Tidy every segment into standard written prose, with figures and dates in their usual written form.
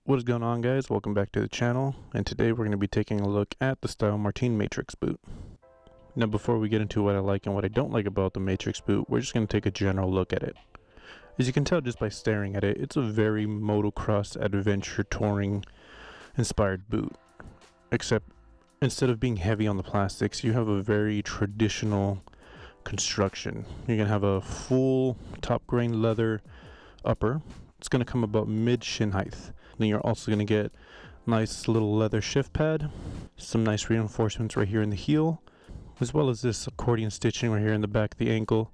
What is going on, guys? Welcome back to the channel, and today we're going to be taking a look at the Styl Martin Matrix boot. Now before we get into what I like and what I don't like about the Matrix boot, we're just going to take a general look at it. As you can tell just by staring at it, it's a very motocross adventure touring inspired boot. Except instead of being heavy on the plastics, you have a very traditional construction. You're going to have a full top grain leather upper. It's going to come about mid shin height. Then you're also going to get nice little leather shift pad, some nice reinforcements right here in the heel, as well as this accordion stitching right here in the back of the ankle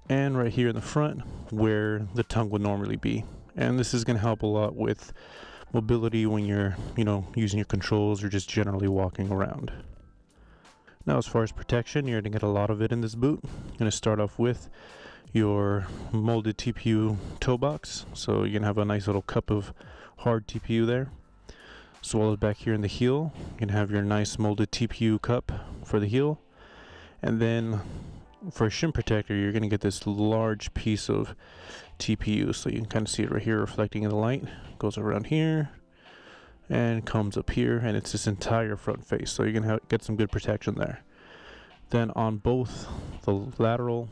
and right here in the front where the tongue would normally be. And this is going to help a lot with mobility when you're, using your controls or just generally walking around. Now as far as protection, you're going to get a lot of it in this boot. I'm going to start off with your molded TPU toe box, so you're gonna have a nice little cup of hard TPU there, as well as back here in the heel you can have your nice molded TPU cup for the heel. And then for a shin protector, you're gonna get this large piece of TPU, so you can kind of see it right here reflecting in the light. Goes around here and comes up here, and it's this entire front face, so you're gonna get some good protection there. Then on both the lateral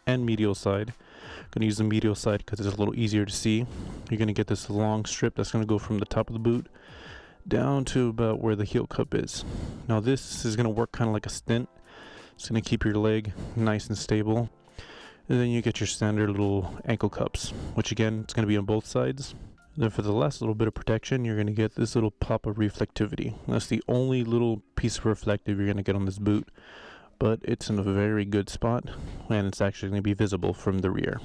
and medial side, I'm going to use the medial side because it's a little easier to see. You're going to get this long strip that's going to go from the top of the boot down to about where the heel cup is. Now this is going to work kind of like a stent. It's going to keep your leg nice and stable. And then you get your standard little ankle cups, which again, it's going to be on both sides. Then for the last little bit of protection, you're going to get this little pop of reflectivity. That's the only little piece of reflective you're going to get on this boot, but it's in a very good spot, and it's actually going to be visible from the rear.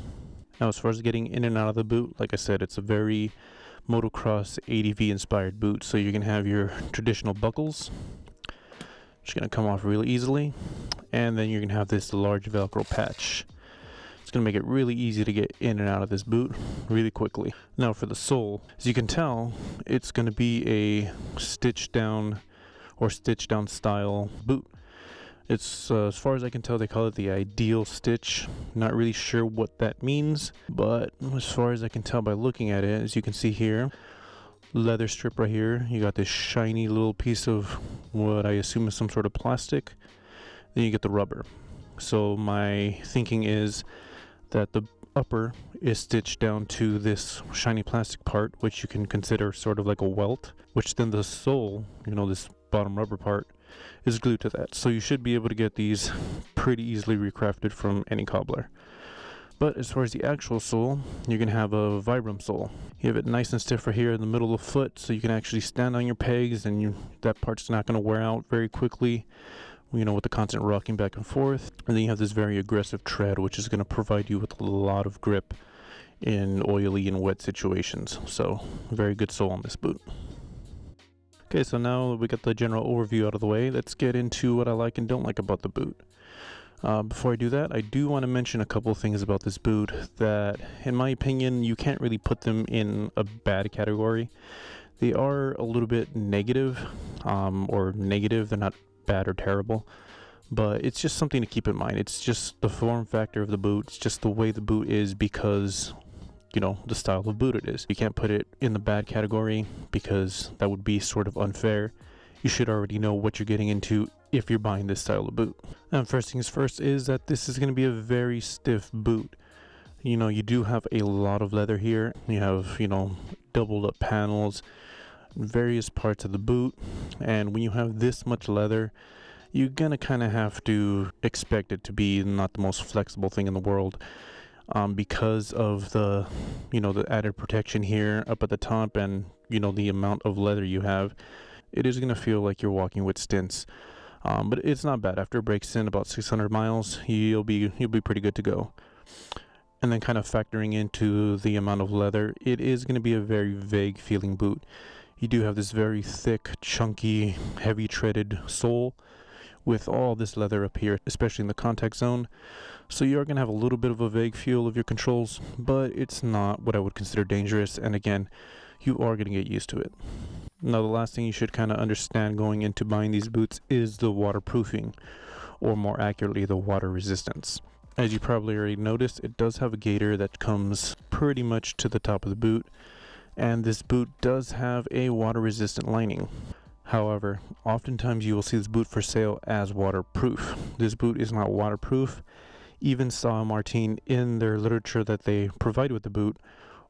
Now as far as getting in and out of the boot, like I said, it's a very motocross ADV inspired boot, so you can have your traditional buckles, which are going to come off really easily, and then you're going to have this large Velcro patch. It's going to make it really easy to get in and out of this boot really quickly. Now for the sole, as you can tell, it's going to be a stitch down style boot. It's as far as I can tell, they call it the ideal stitch. Not really sure what that means, but as far as I can tell by looking at it, as you can see here, leather strip right here, you got this shiny little piece of what I assume is some sort of plastic. Then you get the rubber. So my thinking is that the upper is stitched down to this shiny plastic part, which you can consider sort of like a welt, which then the sole, this bottom rubber part, is glued to that. So you should be able to get these pretty easily recrafted from any cobbler. But as far as the actual sole, you're going to have a Vibram sole. You have it nice and stiff right here in the middle of the foot, so you can actually stand on your pegs, and that part's not going to wear out very quickly, with the constant rocking back and forth. And then you have this very aggressive tread, which is going to provide you with a lot of grip in oily and wet situations. So very good sole on this boot. Okay, so now we got the general overview out of the way, let's get into what I like and don't like about the boot. Before I do that, I do want to mention a couple things about this boot that, in my opinion, you can't really put them in a bad category. They are a little bit negative, they're not bad or terrible, but it's just something to keep in mind. It's just the form factor of the boot, it's just the way the boot is because the style of boot it is. You can't put it in the bad category because that would be sort of unfair. You should already know what you're getting into if you're buying this style of boot. And first things first is that this is going to be a very stiff boot. You do have a lot of leather here. You have, doubled up panels, various parts of the boot. And when you have this much leather, you're going to kind of have to expect it to be not the most flexible thing in the world. Because of the added protection here up at the top, and the amount of leather you have, it is going to feel like you're walking with stints. But it's not bad. After it breaks in about 600 miles, you'll be pretty good to go. And then kind of factoring into the amount of leather, it is going to be a very vague feeling boot. You do have this very thick, chunky, heavy treaded sole with all this leather up here, especially in the contact zone. So you're going to have a little bit of a vague feel of your controls, but it's not what I would consider dangerous, and again, you are going to get used to it. Now the last thing you should kind of understand going into buying these boots is the waterproofing, or more accurately, the water resistance. As you probably already noticed, it does have a gaiter that comes pretty much to the top of the boot, and this boot does have a water resistant lining. However, oftentimes you will see this boot for sale as waterproof. This boot is not waterproof. Even Styl Martin, in their literature that they provide with the boot,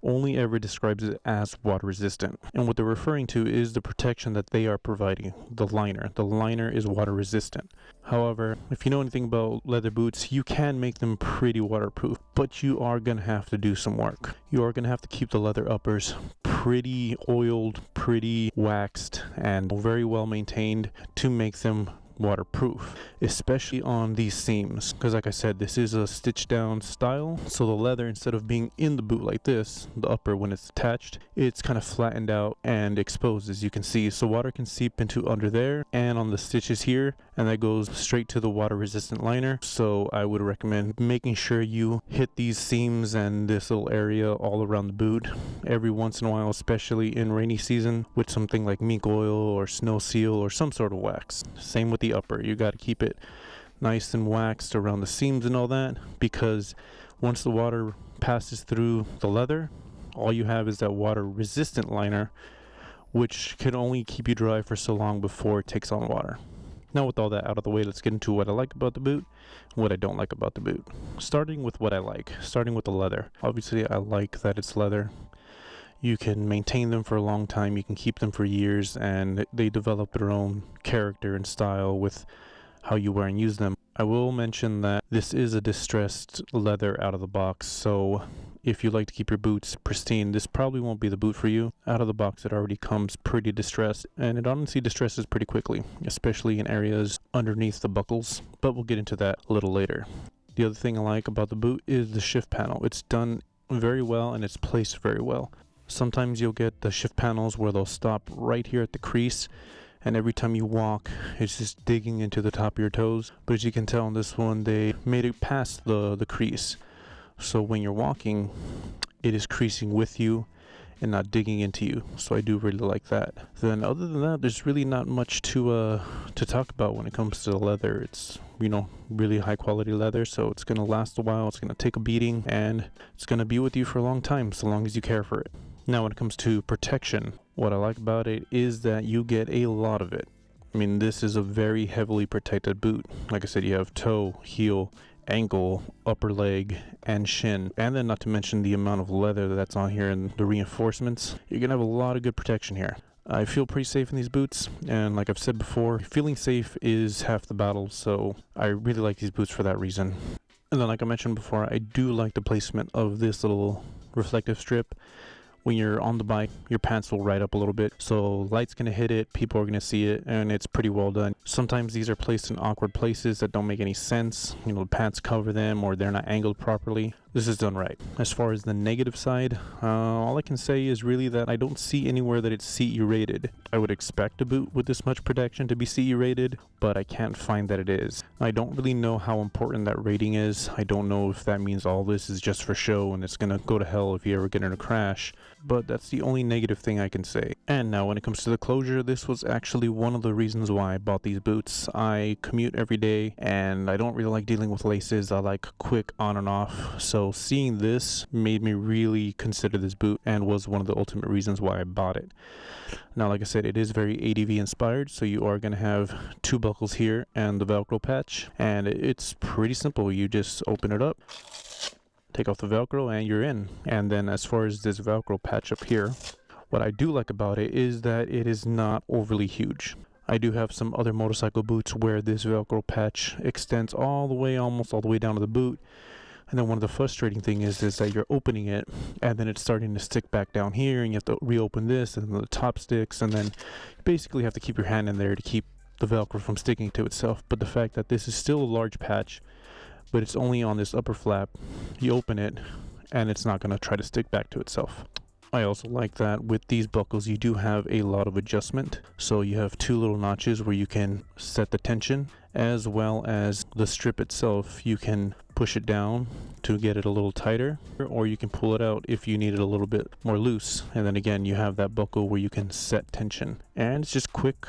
only ever describes it as water resistant. And what they're referring to is the protection that they are providing, the liner. The liner is water resistant. However, if you know anything about leather boots, you can make them pretty waterproof, but you are going to have to do some work. You are going to have to keep the leather uppers pretty oiled, pretty waxed, and very well maintained to make them waterproof, especially on these seams, because like I said, this is a stitch down style, so the leather, instead of being in the boot like this, the upper, when it's attached, it's kind of flattened out and exposed, as you can see, so water can seep into under there and on the stitches here, and that goes straight to the water resistant liner. So I would recommend making sure you hit these seams and this little area all around the boot every once in a while, especially in rainy season, with something like mink oil or snow seal or some sort of wax. Same with the upper, you got to keep it nice and waxed around the seams and all that, because once the water passes through the leather, all you have is that water resistant liner, which can only keep you dry for so long before it takes on water. Now with all that out of the way, let's get into what I like about the boot and what I don't like about the boot. Starting with what I like, starting with the leather. Obviously I like that it's leather. You can maintain them for a long time, you can keep them for years, and they develop their own character and style with how you wear and use them. I will mention that this is a distressed leather out of the box, so if you like to keep your boots pristine, this probably won't be the boot for you. Out of the box, it already comes pretty distressed, and it honestly distresses pretty quickly, especially in areas underneath the buckles, but we'll get into that a little later. The other thing I like about the boot is the shift panel. It's done very well and it's placed very well. Sometimes you'll get the shift panels where they'll stop right here at the crease, and every time you walk, it's just digging into the top of your toes. But as you can tell on this one, they made it past the crease. So when you're walking, it is creasing with you and not digging into you. So I do really like that. Then other than that, there's really not much to talk about when it comes to the leather. It's, you know, really high quality leather, so it's going to last a while, it's going to take a beating, and it's going to be with you for a long time, so long as you care for it. Now when it comes to protection, what I like about it is that you get a lot of it. I mean, this is a very heavily protected boot. Like I said, you have toe, heel, ankle, upper leg, and shin, and then not to mention the amount of leather that's on here and the reinforcements. You're gonna have a lot of good protection here. I feel pretty safe in these boots, and like I've said before, feeling safe is half the battle, so I really like these boots for that reason. And then like I mentioned before, I do like the placement of this little reflective strip. When you're on the bike, your pants will ride up a little bit, so light's gonna hit it, people are gonna see it, and it's pretty well done. Sometimes these are placed in awkward places that don't make any sense. You know, the pants cover them or they're not angled properly. This is done right. As far as the negative side, all I can say is really that I don't see anywhere that it's CE rated. I would expect a boot with this much protection to be CE rated, but I can't find that it is. I don't really know how important that rating is. I don't know if that means all this is just for show and it's gonna go to hell if you ever get in a crash, but that's the only negative thing I can say. And now when it comes to the closure, this was actually one of the reasons why I bought these boots. I commute every day and I don't really like dealing with laces. I like quick on and off, so seeing this made me really consider this boot and was one of the ultimate reasons why I bought it. Now, like I said, it is very ADV inspired, so you are going to have two buckles here and the Velcro patch, and it's pretty simple. You just open it up, take off the Velcro, and you're in. And then as far as this Velcro patch up here, what I do like about it is that it is not overly huge. I do have some other motorcycle boots where this Velcro patch extends all the way, almost all the way down to the boot. And then one of the frustrating things is that you're opening it and then it's starting to stick back down here, and you have to reopen this and the top sticks, and then you basically have to keep your hand in there to keep the Velcro from sticking to itself. But the fact that this is still a large patch, but it's only on this upper flap, you open it and it's not going to try to stick back to itself. I also like that with these buckles you do have a lot of adjustment. So you have two little notches where you can set the tension, as well as the strip itself. You can push it down to get it a little tighter, or you can pull it out if you need it a little bit more loose. And then again, you have that buckle where you can set tension, and it's just quick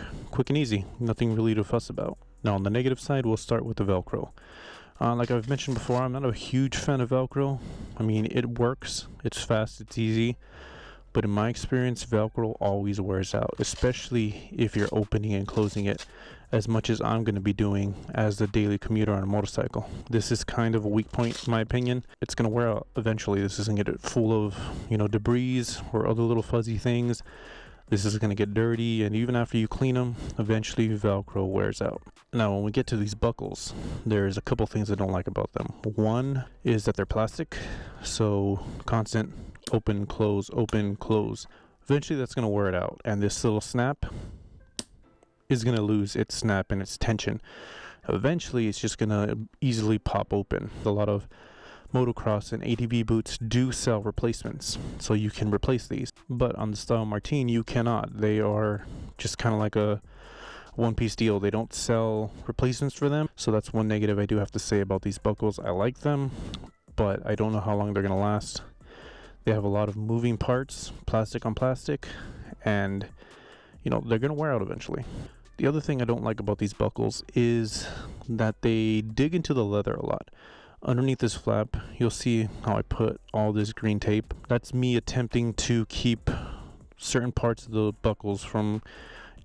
and easy. Nothing really to fuss about. Now on the negative side, we'll start with the Velcro. Like I've mentioned before, I'm not a huge fan of Velcro. I mean, it works, it's fast, it's easy, but in my experience, Velcro always wears out, especially if you're opening and closing it as much as I'm going to be doing as the daily commuter on a motorcycle. This is kind of a weak point in my opinion. It's going to wear out eventually. This isn't going to get full of, debris or other little fuzzy things. This is going to get dirty, and even after you clean them, eventually Velcro wears out. Now, when we get to these buckles, there's a couple things I don't like about them. One is that they're plastic, so constant open, close, open, close. Eventually that's going to wear it out, and this little snap is going to lose its snap and its tension. Eventually it's just going to easily pop open. A lot of motocross and ATV boots do sell replacements, so you can replace these, but on the Styl Martin you cannot. They are just kind of like a one-piece deal. They don't sell replacements for them, so that's one negative I do have to say about these buckles. I like them, but I don't know how long they're gonna last. They have a lot of moving parts, plastic on plastic, and they're gonna wear out eventually. The other thing I don't like about these buckles is that they dig into the leather a lot. Underneath this flap, you'll see how I put all this green tape. That's me attempting to keep certain parts of the buckles from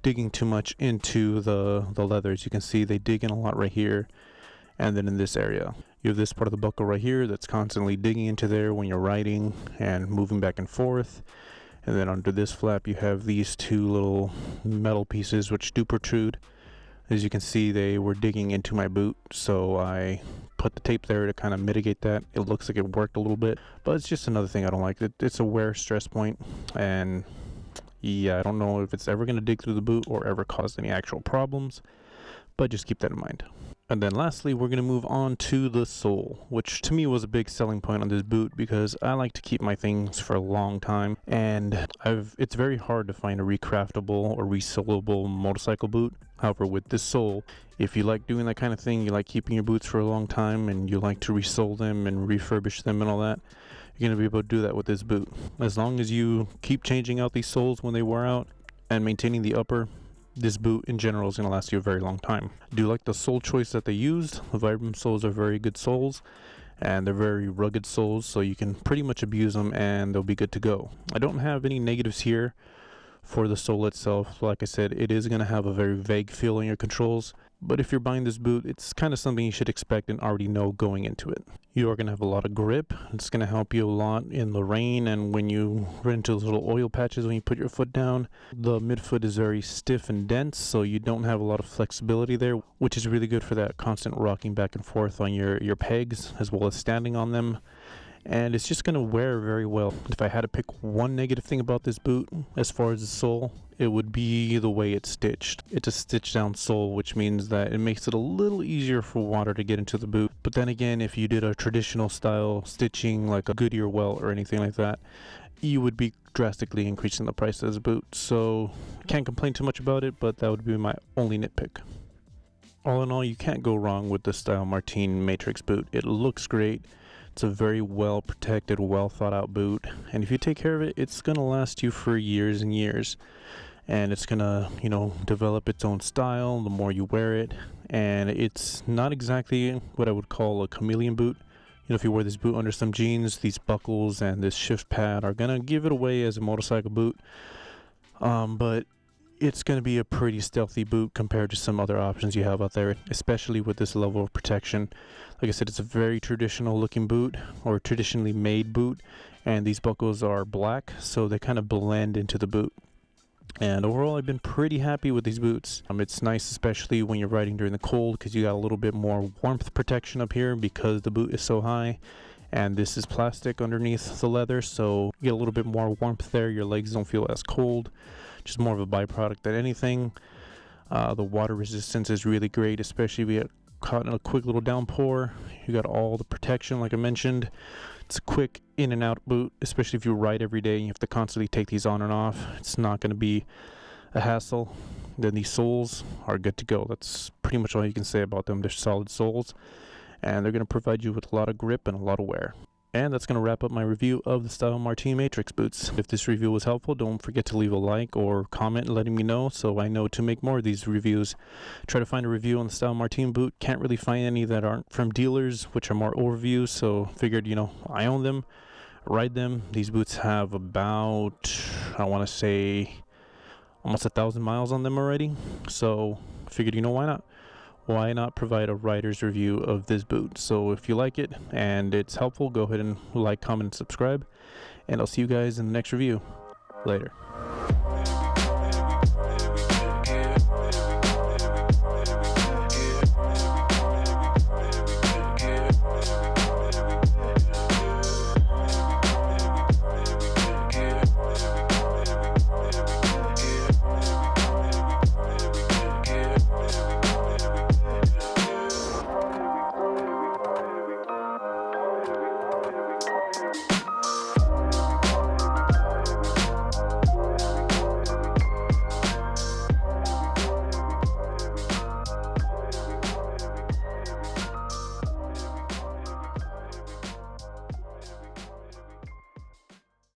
digging too much into the leather. As you can see, they dig in a lot right here, and then in this area. You have this part of the buckle right here that's constantly digging into there when you're riding and moving back and forth. And then under this flap, you have these two little metal pieces which do protrude. As you can see, they were digging into my boot, so I put the tape there to kind of mitigate that. It looks like it worked a little bit, but it's just another thing I don't like. It's a wear stress point, and yeah, I don't know if it's ever going to dig through the boot or ever cause any actual problems, but just keep that in mind. And then lastly, we're going to move on to the sole, which to me was a big selling point on this boot because I like to keep my things for a long time, and it's very hard to find a recraftable or resoleable motorcycle boot. However, with this sole, if you like doing that kind of thing, you like keeping your boots for a long time and you like to resole them and refurbish them and all that, you're going to be able to do that with this boot. As long as you keep changing out these soles when they wear out and maintaining the upper, this boot in general is going to last you a very long time. I do like the sole choice that they used. The Vibram soles are very good soles, and they're very rugged soles, so you can pretty much abuse them and they'll be good to go. I don't have any negatives here for the sole itself. Like I said, it is going to have a very vague feel in your controls, but if you're buying this boot, it's kind of something you should expect and already know going into it. You are going to have a lot of grip. It's going to help you a lot in the rain and when you run into those little oil patches when you put your foot down. The midfoot is very stiff and dense, so you don't have a lot of flexibility there, which is really good for that constant rocking back and forth on your pegs as well as standing on them. And it's just going to wear very well. If I had to pick one negative thing about this boot as far as the sole, it would be the way it's stitched. It's a stitch down sole, which means that it makes it a little easier for water to get into the boot. But then again, if you did a traditional style stitching like a Goodyear welt or anything like that, you would be drastically increasing the price of this boot. So can't complain too much about it, but that would be my only nitpick. All in all, you can't go wrong with the Styl Martin Matrix boot. It looks great. It's a very well protected, well thought out boot, and if you take care of it, it's gonna last you for years and years, and it's gonna develop its own style the more you wear it. And it's not exactly what I would call a chameleon boot. If you wear this boot under some jeans, these buckles and this shift pad are gonna give it away as a motorcycle boot, but it's going to be a pretty stealthy boot compared to some other options you have out there, especially with this level of protection. Like I said, it's a very traditional looking boot, or traditionally made boot, and these buckles are black, so they kind of blend into the boot. And overall, I've been pretty happy with these boots. It's nice, especially when you're riding during the cold, because you got a little bit more warmth protection up here because the boot is so high. And this is plastic underneath the leather, so you get a little bit more warmth there. Your legs don't feel as cold. Just more of a byproduct than anything. The water resistance is really great, especially if you get caught in a quick little downpour. You got all the protection like I mentioned. It's a quick in and out boot, especially if you ride every day and you have to constantly take these on and off. It's not going to be a hassle. Then these soles are good to go. That's pretty much all you can say about them. They're solid soles, and they're going to provide you with a lot of grip and a lot of wear. And that's going to wrap up my review of the Styl Martin Matrix boots. If this review was helpful, don't forget to leave a like or comment letting me know so I know to make more of these reviews. Try to find a review on the Styl Martin boot. Can't really find any that aren't from dealers, which are more overviews, so figured, I own them. ride them. These boots have about, I want to say, almost 1,000 miles on them already. So figured, you know, why not provide a rider's review of this boot? So if you like it and it's helpful, go ahead and like, comment, and subscribe, and I'll see you guys in the next review. Later.